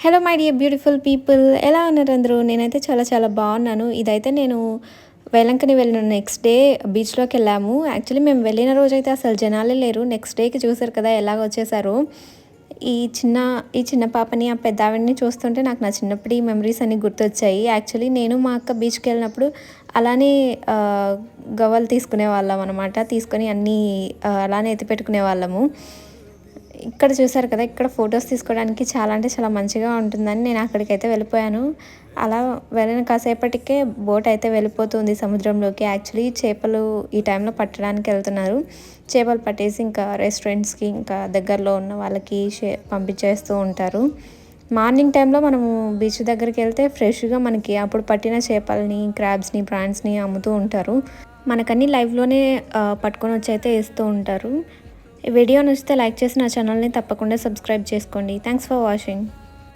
Hello my dear beautiful people, ఎలా ఉన్నారు అందరూ? నేనైతే చాలా చాలా బాగున్నాను. ఇదైతే నేను వేలంకని వెళ్ళిన నెక్స్ట్ డే బీచ్లోకి వెళ్ళాము. యాక్చువల్లీ మేము వెళ్ళిన రోజైతే అసలు జనాలే లేరు. నెక్స్ట్ డేకి చూసారు కదా ఎలాగ వచ్చేసారో. ఈ చిన్న ఈ చిన్న పాపని ఆ పెద్ద ఆవిడని చూస్తుంటే నాకు నా చిన్నప్పటి మెమరీస్ అన్నీ గుర్తొచ్చాయి. యాక్చువల్లీ నేను మా అక్క బీచ్కి వెళ్ళినప్పుడు అలానే గవ్వలు తీసుకునే వాళ్ళం అనమాట. తీసుకొని అన్నీ అలానే ఎత్తి పెట్టుకునే వాళ్ళము. ఇక్కడ చూసారు కదా, ఇక్కడ ఫొటోస్ తీసుకోవడానికి చాలా అంటే చాలా మంచిగా ఉంటుందని నేను అక్కడికైతే వెళ్ళిపోయాను. అలా వెళ్ళిన కాసేపటికే బోట్ అయితే వెళ్ళిపోతుంది సముద్రంలోకి. యాక్చువల్లీ చేపలు ఈ టైంలో పట్టడానికి వెళ్తున్నారు. చేపలు పట్టేసి ఇంకా రెస్టారెంట్స్కి ఇంకా దగ్గరలో ఉన్న వాళ్ళకి పంపించేస్తూ ఉంటారు. మార్నింగ్ టైంలో మనము బీచ్ దగ్గరికి వెళ్తే ఫ్రెష్గా మనకి అప్పుడు పట్టిన చేపలని, క్రాబ్స్ని, ప్రాన్స్ని అమ్ముతూ ఉంటారు. మనకన్నీ లైవ్లోనే పట్టుకొని వచ్చి అయితే వేస్తూ ఉంటారు. ఈ వీడియో నచ్చితే లైక్ చేసి నా ఛానల్ని తప్పకుండా సబ్స్క్రైబ్ చేసుకోండి. Thanks for watching.